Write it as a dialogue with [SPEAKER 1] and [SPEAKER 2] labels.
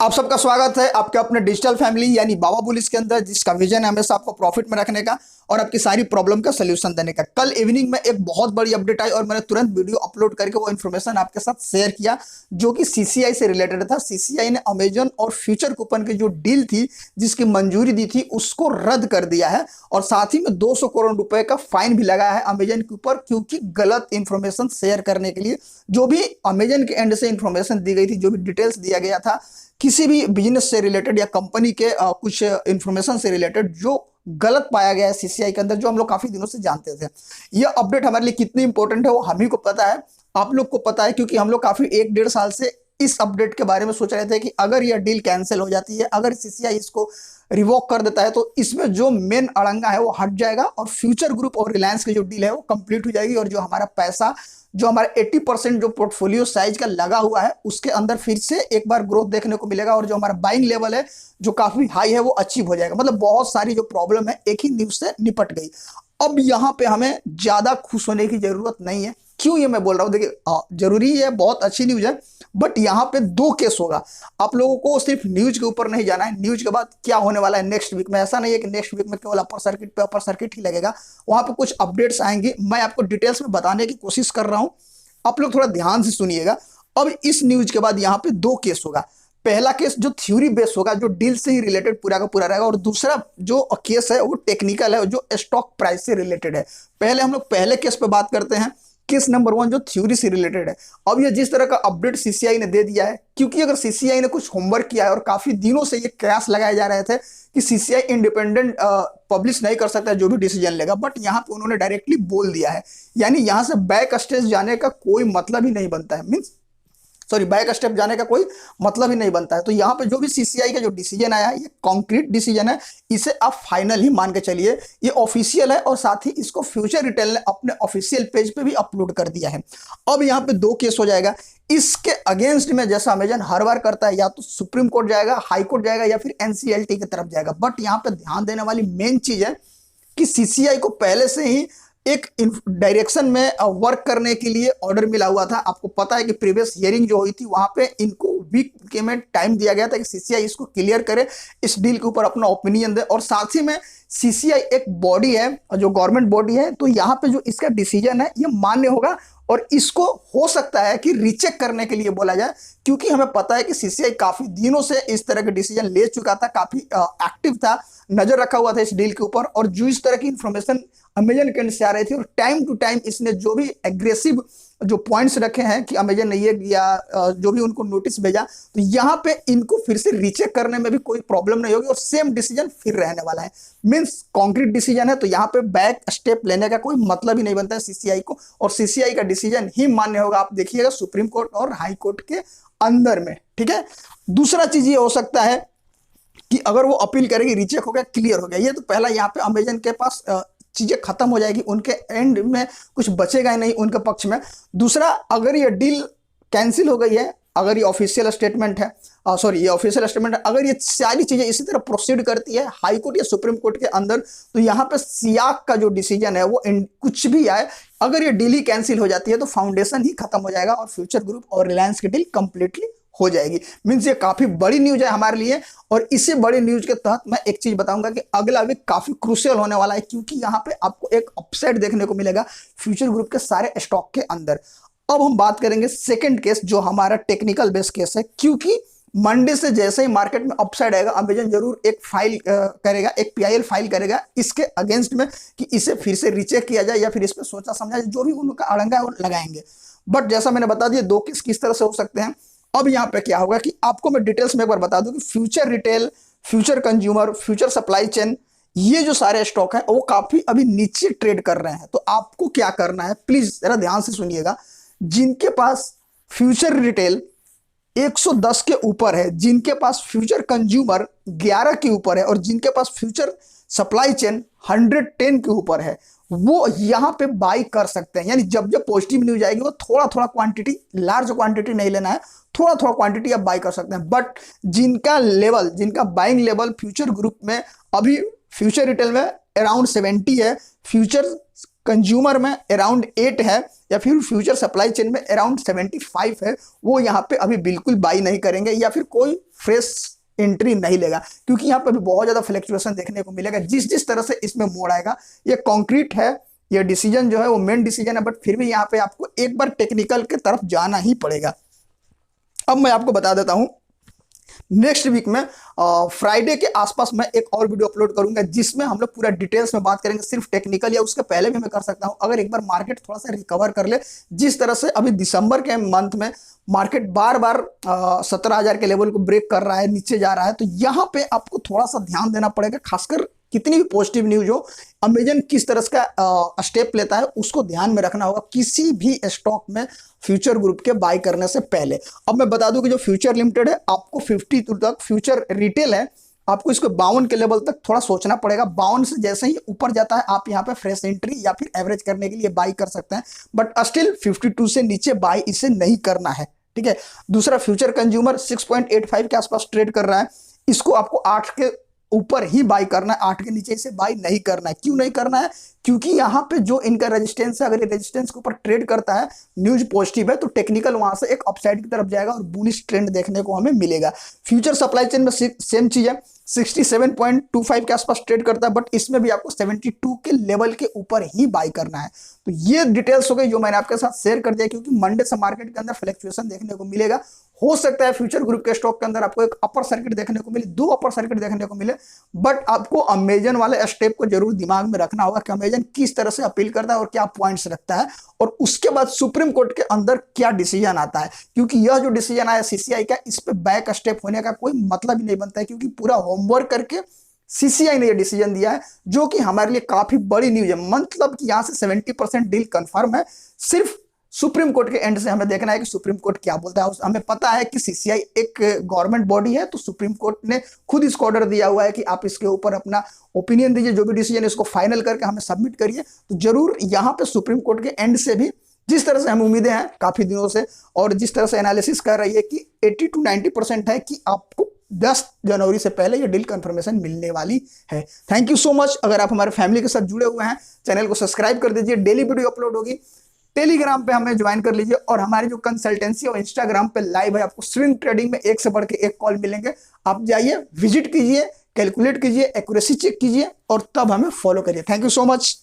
[SPEAKER 1] आप सबका स्वागत है आपके अपने डिजिटल फैमिली यानी बाबा बुलिस के अंदर, जिसका विजन है हमेशा आपको प्रॉफिट में रखने का और आपकी सारी प्रॉब्लम का सोल्यूशन देने का। कल इवनिंग में एक बहुत बड़ी अपडेट आई और मैंने तुरंत वीडियो अपलोड करके वो इन्फॉर्मेशन आपके साथ शेयर किया जो कि सीसीआई से रिलेटेड था। सीसीआई ने अमेजन और फ्यूचर कूपन की जो डील थी जिसकी मंजूरी दी थी उसको रद्द कर दिया है और साथ ही में 200 करोड़ रुपए का फाइन भी लगाया है अमेजन के ऊपर, क्योंकि गलत इंफॉर्मेशन शेयर करने के लिए जो भी अमेजन के एंड से इंफॉर्मेशन दी गई थी, जो भी डिटेल्स दिया गया था किसी भी बिजनेस से रिलेटेड या कंपनी के कुछ इंफॉर्मेशन से रिलेटेड, जो गलत पाया गया है सीसीआई के अंदर, जो हम लोग काफी दिनों से जानते थे। यह अपडेट हमारे लिए कितनी इंपॉर्टेंट है वो हम ही को पता है, आप लोग को पता है, क्योंकि हम लोग काफी 1-1.5 साल से इस अपडेट के बारे में सोच रहे थे कि अगर यह डील कैंसिल हो जाती है, अगर सीसीआई इसको रिवोक कर देता है तो इसमें जो मेन अड़ंगा है वो हट जाएगा और फ्यूचर ग्रुप और रिलायंस की जो डील है वो कंप्लीट हो जाएगी और जो हमारा पैसा, जो हमारा 80% जो पोर्टफोलियो साइज का लगा हुआ है उसके अंदर फिर से एक बार ग्रोथ देखने को मिलेगा और जो हमारा बाइंग लेवल है जो काफी हाई है वो अचीव हो जाएगा। मतलब बहुत सारी जो प्रॉब्लम है एक ही न्यूज से निपट गई। अब यहाँ पे हमें ज्यादा खुश होने की जरूरत नहीं है। क्यों ये मैं बोल रहा हूँ, देखिए जरूरी है, बहुत अच्छी न्यूज है, बट यहाँ पे 2 केस होगा। आप लोगों को सिर्फ न्यूज के ऊपर नहीं जाना है, न्यूज के बाद क्या होने वाला है नेक्स्ट वीक में। ऐसा नहीं है कि नेक्स्ट वीक में केवल अपर सर्किट पे अपर सर्किट ही लगेगा, वहां पे कुछ अपडेट्स आएंगी, मैं आपको डिटेल्स में बताने की कोशिश कर रहा हूँ, आप लोग थोड़ा ध्यान से सुनिएगा। अब इस न्यूज के बाद यहाँ पे 2 केस होगा। पहला केस जो थ्योरी बेस होगा, जो डील से ही रिलेटेड पूरा का पूरा रहेगा, और दूसरा जो केस है वो टेक्निकल है, जो स्टॉक प्राइस से रिलेटेड है। पहले हम लोग पहले केस पे बात करते हैं, केस नंबर 1 जो थ्योरी से रिलेटेड है। अब ये जिस तरह का अपडेट सीसीआई ने दे दिया है, क्योंकि अगर सीसीआई ने कुछ होमवर्क किया है और काफी दिनों से ये कयास लगाए जा रहे थे कि सीसीआई इंडिपेंडेंट पब्लिश नहीं कर सकता जो भी डिसीजन लेगा, बट यहाँ पे उन्होंने डायरेक्टली बोल दिया है, यानी यहाँ से बैक स्टेज जाने का कोई मतलब ही नहीं बनता है, मीन्स बैक स्टेप जाने का कोई मतलब ही नहीं बनता है। तो यहाँ पे जो भी सीसीआई का जो डिसीजन आया है ये कॉन्क्रीट डिसीजन है, इसे आप फाइनल ही मान के चलिए, ये ऑफिशियल है और साथ ही इसको फ्यूचर रिटेल ने अपने ऑफिशियल पेज पे भी अपलोड कर दिया है। अब यहाँ पे 2 केस हो जाएगा। इसके अगेंस्ट में जैसा अमेजन हर बार करता है, या तो सुप्रीम कोर्ट जाएगा, हाई कोर्ट जाएगा या फिर एनसीएलटी की तरफ जाएगा। बट यहाँ पे ध्यान देने वाली मेन चीज है कि सीसीआई को पहले से ही एक डायरेक्शन में वर्क करने के लिए ऑर्डर मिला हुआ था। आपको पता है कि प्रीवियस हियरिंग जो हुई थी वहां पे इनको वीक में टाइम दिया गया था कि सीसीआई इसको क्लियर करे, इस डील के ऊपर अपना ओपिनियन दे। और साथ ही में सीसीआई एक बॉडी है, जो गवर्नमेंट बॉडी है, तो यहाँ पे जो इसका डिसीजन है ये मान्य होगा और इसको हो सकता है कि रीचेक करने के लिए बोला जाए, क्योंकि हमें पता है कि सीसीआई काफी दिनों से इस तरह के डिसीजन ले चुका था, काफी एक्टिव था, नजर रखा हुआ था इस डील के ऊपर, और जो इस तरह की इंफॉर्मेशन अमेजन के एंड से आ रही थी और टाइम टू टाइम इसने जो भी एग्रेसिव जो पॉइंट्स रखे हैं कि अमेजन ने ये या जो भी उनको नोटिस भेजा, तो यहाँ पे इनको फिर से रीचेक करने में भी कोई प्रॉब्लम नहीं होगी और सेम डिसीजन फिर रहने वाला है। मींस कॉन्क्रीट डिसीजन है, तो यहाँ पे बैक स्टेप लेने का कोई मतलब ही नहीं बनता है सीसीआई को, और सीसीआई का डिसीजन ही मान्य होगा। आप देखिएगा सुप्रीम कोर्ट और हाई कोर्ट के अंदर में, ठीक है। दूसरा चीज ये हो सकता है कि अगर वो अपील करेगी, रीचेक हो गया, क्लियर हो गया, ये तो पहला यहाँ पे अमेजन के पास चीजें खत्म हो जाएगी, उनके एंड में कुछ बचेगा ही नहीं उनके पक्ष में। दूसरा, अगर ये डील कैंसिल हो गई है, अगर ये ऑफिशियल स्टेटमेंट है, ये ऑफिशियल स्टेटमेंट है, अगर ये सारी चीजें इसी तरह प्रोसीड करती है हाई कोर्ट या सुप्रीम कोर्ट के अंदर, तो यहाँ पे सियाक का जो डिसीजन है वो कुछ भी आए, अगर ये डील ही कैंसिल हो जाती है तो फाउंडेशन ही खत्म हो जाएगा और फ्यूचर ग्रुप और रिलायंस की डील कंप्लीटली हो जाएगी। मींस ये काफी बड़ी न्यूज है हमारे लिए, और इसी बड़ी न्यूज के तहत मैं एक चीज बताऊंगा कि अगला वीक काफी क्रूशियल होने वाला है, क्योंकि यहाँ पे आपको एक अपसाइड देखने को मिलेगा फ्यूचर ग्रुप के सारे स्टॉक के अंदर। अब हम बात करेंगे सेकंड केस, जो हमारा टेक्निकल बेस केस है, क्योंकि मंडे से जैसे ही मार्केट में अपसाइड आएगा अमेजन जरूर एक फाइल करेगा, एक पीआईएल फाइल करेगा इसके अगेंस्ट में कि इसे फिर से रीचेक किया जाए या फिर इस पर सोचा समझा, जो भी उनका अड़ंगा है वो लगाएंगे। बट जैसा मैंने बता दिया 2 केस किस तरह से हो सकते हैं। अब यहाँ पे क्या होगा कि आपको मैं डिटेल्स में एक बार बता दूं कि future retail, future consumer, future supply chain, ये जो सारे स्टॉक हैं वो काफी अभी नीचे ट्रेड कर रहे हैं। तो आपको क्या करना है, प्लीज जरा ध्यान से सुनिएगा। जिनके पास फ्यूचर रिटेल 110 के ऊपर है, जिनके पास फ्यूचर कंज्यूमर 11 के ऊपर है और जिनके पास फ्यूचर सप्लाई चेन 110 के ऊपर है, वो यहाँ पे बाई कर सकते हैं। यानी जब जब पॉजिटिव न्यूज आएगी वो थोड़ा थोड़ा क्वांटिटी, लार्ज क्वांटिटी नहीं लेना है, थोड़ा थोड़ा क्वांटिटी आप बाई कर सकते हैं। बट जिनका लेवल, जिनका बाइंग लेवल फ्यूचर ग्रुप में अभी फ्यूचर रिटेल में अराउंड 70 है, फ्यूचर कंज्यूमर में अराउंड 8 है या फिर फ्यूचर सप्लाई चेन में अराउंड 75 है, वो यहाँ पे अभी बिल्कुल बाई नहीं करेंगे या फिर कोई फ्रेश एंट्री नहीं लेगा, क्योंकि यहाँ पे भी बहुत ज्यादा फ्लक्चुएशन देखने को मिलेगा। जिस जिस तरह से इसमें मोड़ आएगा, ये कॉन्क्रीट है, ये डिसीजन जो है वो मेन डिसीजन है, बट फिर भी यहाँ पे आपको एक बार टेक्निकल के तरफ जाना ही पड़ेगा। अब मैं आपको बता देता हूँ, नेक्स्ट वीक में फ्राइडे के आसपास मैं एक और वीडियो अपलोड करूंगा जिसमें हम लोग पूरा डिटेल्स में बात करेंगे, सिर्फ टेक्निकल, या उसके पहले भी मैं कर सकता हूं अगर एक बार मार्केट थोड़ा सा रिकवर कर ले। जिस तरह से अभी दिसंबर के मंथ में मार्केट बार बार 17,000 के लेवल को ब्रेक कर रहा है, नीचे जा रहा है, तो यहाँ पे आपको थोड़ा सा ध्यान देना पड़ेगा। खासकर कितनी भी पॉजिटिव न्यूज हो, अमेजन किस तरह का स्टेप लेता है उसको ध्यान में रखना होगा किसी भी स्टॉक में फ्यूचर ग्रुप के बाय करने से पहले। अब मैं बता दूं कि जो फ्यूचर लिमिटेड है, आपको 52 तक, फ्यूचर रिटेल है, आपको इसको 52 के लेवल तक थोड़ा सोचना पड़ेगा। 52 से जैसे ही ऊपर जाता है आप यहाँ पे फ्रेश एंट्री या फिर एवरेज करने के लिए बाई कर सकते हैं, बट स्टिल 52 से नीचे बाई इसे नहीं करना है, ठीक है। दूसरा, फ्यूचर कंज्यूमर 6.85 के आसपास ट्रेड कर रहा है, इसको आपको 8 के ऊपर ही बाई करना है, 8 के नीचे इसे बाई नहीं करना है। क्यों नहीं करना है? क्योंकि यहाँ पे जो इनका रेजिस्टेंस है, अगर ये रेजिस्टेंस के ऊपर ट्रेड करता है, न्यूज पॉजिटिव है, तो टेक्निकल वहां से एक अपसाइड की तरफ जाएगा और बुलिश ट्रेंड देखने को हमें मिलेगा। फ्यूचर सप्लाई चेन में सेम चीज है, 67.25 के आसपास ट्रेड करता है, बट इसमें भी आपको 72 के लेवल के ऊपर ही बाई करना है। तो ये डिटेल्स हो गई जो मैंने आपके साथ शेयर कर दिया, क्योंकि मंडे से मार्केट के अंदर फ्लक्चुएशन देखने को मिलेगा। हो सकता है फ्यूचर ग्रुप के स्टॉक के अंदर आपको एक अपर सर्किट देखने को मिले, 2 अपर सर्किट देखने को मिले, बट आपको अमेजन वाले स्टेप को जरूर दिमाग में रखना होगा कि अमेजन किस तरह से अपील करता है और क्या पॉइंट्स रखता है, और उसके बाद सुप्रीम कोर्ट के अंदर क्या डिसीजन आता है। क्योंकि यह जो डिसीजन आया सीसीआई का, इस पे बैक स्टेप होने का कोई मतलब ही नहीं बनता है, क्योंकि पूरा होमवर्क करके सीसीआई ने यह डिसीजन दिया है, जो कि हमारे लिए काफी बड़ी न्यूज है। मतलब कि यहां से 70% डील कंफर्म है, सिर्फ सुप्रीम कोर्ट के एंड से हमें देखना है कि सुप्रीम कोर्ट क्या बोलता है। हमें पता है कि सीसीआई एक गवर्नमेंट बॉडी है, तो सुप्रीम कोर्ट ने खुद इसको ऑर्डर दिया हुआ है कि आप इसके ऊपर अपना ओपिनियन दीजिए, जो भी डिसीजन इसको फाइनल करके हमें सबमिट करिए। तो जरूर यहाँ पे सुप्रीम कोर्ट के एंड से भी, जिस तरह से हमें उम्मीदें हैं काफी दिनों से, और जिस तरह से एनालिसिस कर रही है कि 80 to 90% है कि आपको 10 जनवरी से पहले ये डील कंफर्मेशन मिलने वाली है। Thank you so much. अगर आप हमारे फैमिली के साथ जुड़े हुए हैं, चैनल को सब्सक्राइब कर दीजिए, डेली वीडियो अपलोड होगी। टेलीग्राम पे हमें ज्वाइन कर लीजिए, और हमारी जो कंसल्टेंसी और इंस्टाग्राम पे लाइव है, आपको स्विंग ट्रेडिंग में एक से बढ़ के एक कॉल मिलेंगे। आप जाइए, विजिट कीजिए, कैलकुलेट कीजिए, एक्यूरेसी चेक कीजिए, और तब हमें फॉलो करिए। Thank you so much.